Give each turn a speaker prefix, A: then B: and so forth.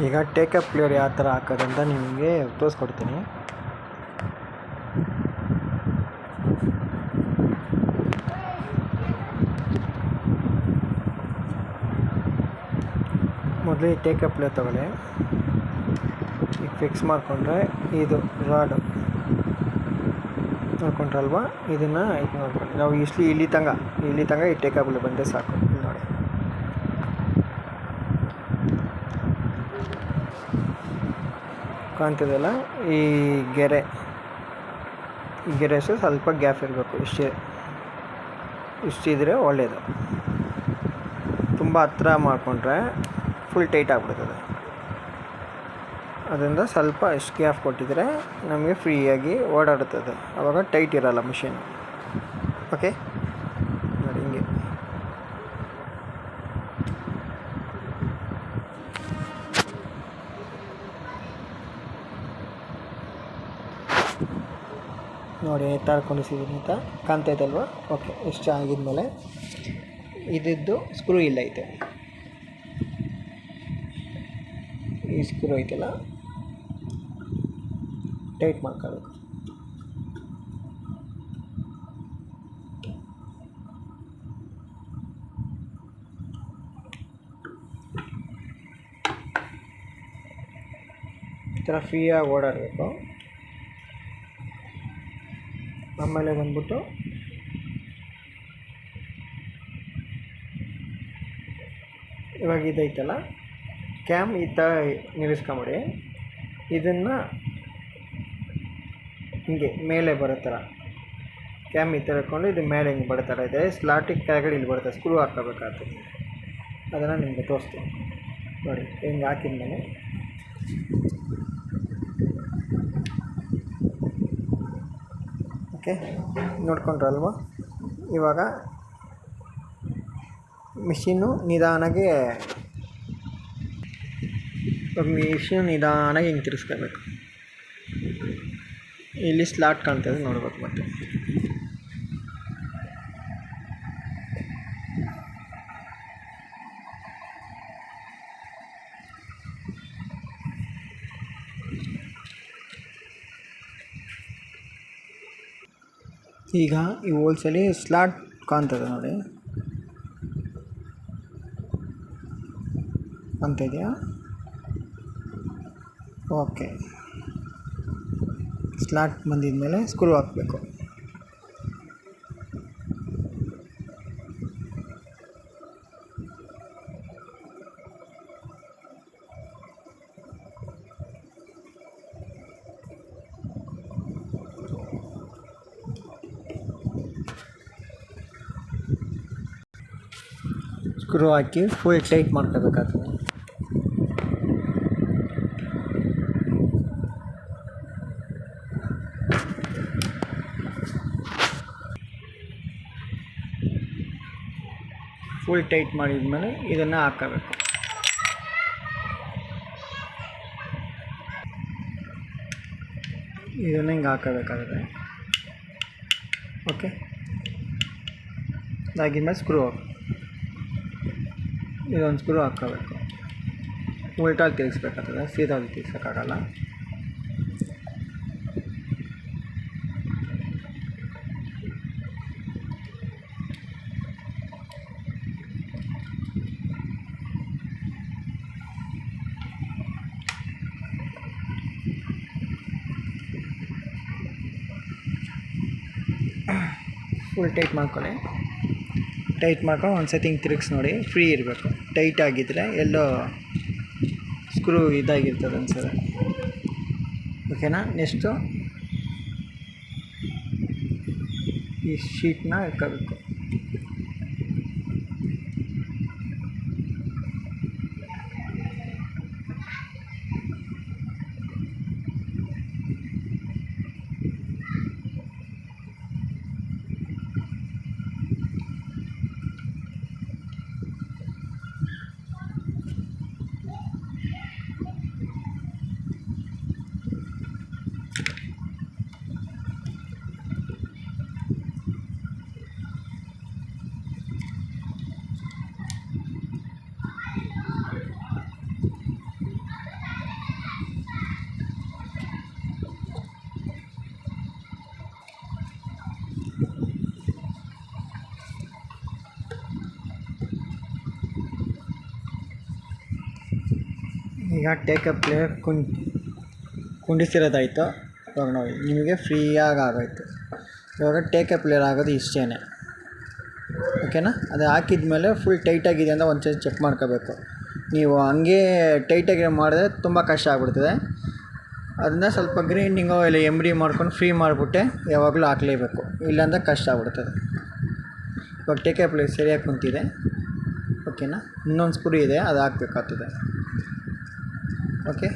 A: ಈಗ take-up player ಯಾವ ಥರ ಹಾಕೋದಂತ ನಿಮಗೆ ತೋರಿಸ್ಕೊಡ್ತೀನಿ. ಮೊದಲು ಈ ಟೇಕಪ್ ಪ್ಲೇಯರ್ ತಗೊಳ್ಳಿ. ಈಗ ಫಿಕ್ಸ್ ಮಾಡಿಕೊಂಡ್ರೆ ಇದು ರಾಡ್ ನೋಡ್ಕೊಂಡ್ರಲ್ವ, ಇದನ್ನು ಇದು ನೋಡ್ಕೊಂಡು ನಾವು ಇಲ್ಲಿ ತನಕ ಈ ಟೇಕಪ್ ಪ್ಲೇಯರ್ ಬಂದರೆ ಸಾಕು. ಇಲ್ಲಿ ನೋಡಿ, ಕಾಣ್ತಿದೆಯಲ್ಲ, ಈ ಗೆರೆ ಸ್ವಲ್ಪ ಗ್ಯಾಪ್ ಇರಬೇಕು. ಇಷ್ಟಿದ್ರೆ ಒಳ್ಳೆಯದು. ತುಂಬ ಹತ್ರ ಮಾಡಿಕೊಂಡ್ರೆ ಫುಲ್ ಟೈಟ್ ಆಗಿಬಿಡ್ತದೆ. ಅದರಿಂದ ಸ್ವಲ್ಪ ಇಷ್ಟು ಗ್ಯಾಪ್ ಕೊಟ್ಟಿದ್ರೆ ನಮಗೆ ಫ್ರೀಯಾಗಿ ಓಡಾಡುತ್ತದೆ. ಆವಾಗ ಟೈಟ್ ಇರೋಲ್ಲ ಮಿಷಿನ್. ಓಕೆ, ನೋಡಿ ಹಿಂಗೆ. ನೋಡಿ ತಾಳ್ಕೊಂಡಿಸಿದ್ದೀನಿ ಅಂತ ಕಾಣ್ತಾಯಿದ್ದಲ್ವ. ಓಕೆ, ಇಷ್ಟು ಆಗಿದ್ಮೇಲೆ ಇದಿದ್ದು ಸ್ಕ್ರೂ ಇಲ್ಲ ಐತೆ. ಈ ಸ್ಕ್ರೂ ಐತಲ್ಲ, ಟೈಟ್ ಮಾಡ್ಕೋಬೇಕು. ಈ ಥರ ಫ್ರೀಯಾಗಿ ಓಡಾಡಬೇಕು. ಆಮೇಲೆ ಬಂದ್ಬಿಟ್ಟು ಇವಾಗ ಇದೈತಲ್ಲ, ಕ್ಯಾಮ್ ಈ ಥರ ನಿಲ್ಲಿಸ್ಕೊಂಬಿಡಿ. ಇದನ್ನು ಹಿಂಗೆ ಮೇಲೆ ಬರೋ ಥರ ಕ್ಯಾಮ್ ಈ ಥರ ಇಟ್ಕೊಂಡು ಇದು ಮೇಲೆ ಹಿಂಗೆ ಬರೋ ಥರ ಇದೆ. ಸ್ಲಾಟಿಗೆ ಕೆಳಗಡೆ ಇಲ್ಲಿ ಬರುತ್ತೆ, ಸ್ಕ್ರೂ ಹಾಕೋಬೇಕಾಗ್ತದೆ. ಅದನ್ನು ನಿಮಗೆ ತೋರಿಸ್ತೀನಿ ನೋಡಿ. ಹಿಂಗೆ ಹಾಕಿದ್ಮೇಲೆ ಓಕೆ, ನೋಡ್ಕೊಂಡ್ರಲ್ವ. ಇವಾಗ ಮಿಷಿನ್ನು ನಿಧಾನಾಗಿ ಹಿಂಗೆ ತಿರ್ಸ್ಕೋಬೇಕು. ಇಲ್ಲಿ ಸ್ಲಾಟ್ ಕಾಣ್ತದೆ ನೋಡ್ಬೇಕು. ಮತ್ತೆ ಈಗ ಈ ಹೋಲ್ಸಲ್ಲಿ ಸ್ಲಾಟ್ ಕಾಣ್ತದೆ ನೋಡಿ, ಕಾಣ್ತಾ ಇದೆಯಾ? ಓಕೆ, ಸ್ಲಾಟ್ ಬಂದಿದ್ಮೇಲೆ ಸ್ಕ್ರೂ ಹಾಕಬೇಕು. ಸ್ಕ್ರೂ ಹಾಕಿ ಫುಲ್ ಟೈಟ್ ಮಾಡ್ಕೋಬೇಕಾಗ್ತದೆ. ಫುಲ್ ಟೈಟ್ ಮಾಡಿದ್ಮೇಲೆ ಇದನ್ನು ಹಾಕಬೇಕು. ಇದನ್ನು ಹಿಂಗೆ ಹಾಕಬೇಕಾಗುತ್ತೆ. ಓಕೆ, ಅದಾಗಿದ್ಮೇಲೆ ಸ್ಕ್ರೂ ಇದೊಂದು ಸ್ಕ್ರೂ ಹಾಕ್ಕೋಬೇಕು. ಉಲ್ಟಾಗಿ ತಿರ್ಗಿಸ್ಬೇಕಾಗ್ತದೆ, ಸೀದಾಗಿ ತಿರ್ಗ್ಸೋಕ್ಕಾಗಲ್ಲ. ಫುಲ್ ಟೈಟ್ ಮಾಡ್ಕೊಳ್ಳಿ. ಟೈಟ್ ಮಾಡ್ಕೊಂಡು ಒಂದು ಸತಿ ಹಿಂಗೆ ತಿರುಗಿಸಿ ನೋಡಿ, ಫ್ರೀ ಇರಬೇಕು. ಟೈಟ್ ಆಗಿದ್ದರೆ ಎಲ್ಲೋ ಸ್ಕ್ರೂ ಇದಾಗಿರ್ತದೆ ಅನ್ಸದೆ. ಓಕೆನಾ? ನೆಕ್ಸ್ಟು ಈ ಶೀಟ್ನ ಇಟ್ಕೋಬೇಕು. ಈಗ ಟೇಕ್ ಅಪ್ ಪ್ಲೇಯರ್ ಕುಂಡಿಸಿರೋದಾಯಿತು. ಇವಾಗ ನೋಡಿ ನಿಮಗೆ ಫ್ರೀಯಾಗಿ ಆಗೋಯ್ತು. ಇವಾಗ ಟೇಕ್ ಅಪ್ ಪ್ಲೇಯರ್ ಆಗೋದು ಇಷ್ಟೇ, ಓಕೆನಾ. ಅದು ಹಾಕಿದ ಮೇಲೆ ಫುಲ್ ಟೈಟಾಗಿದೆ ಅಂತ ಒಂದು ಸರಿ ಚೆಕ್ ಮಾಡ್ಕೋಬೇಕು. ನೀವು ಹಂಗೆ ಟೈಟಾಗಿ ಮಾಡಿದ್ರೆ ತುಂಬ ಕಷ್ಟ ಆಗ್ಬಿಡ್ತದೆ. ಅದನ್ನ ಸ್ವಲ್ಪ ಗ್ರೈಂಡಿಂಗೋ ಇಲ್ಲ ಎಮ್ಡಿ ಮಾಡ್ಕೊಂಡು ಫ್ರೀ ಮಾಡಿಬಿಟ್ಟೆ ಯಾವಾಗಲೂ ಹಾಕಲೇಬೇಕು, ಇಲ್ಲಾಂದರೆ ಕಷ್ಟ ಆಗ್ಬಿಡ್ತದೆ. ಇವಾಗ ಟೇಕ್ ಅಪ್ ಪ್ಲೇಯರ್ ಸರಿಯಾಗಿ ಕುಂತಿದೆ, ಓಕೆನಾ. ಇನ್ನೊಂದು ಸ್ಕ್ರೂ ಇದೆ, ಅದು ಹಾಕಬೇಕಾಗ್ತದೆ. ಓಕೆ.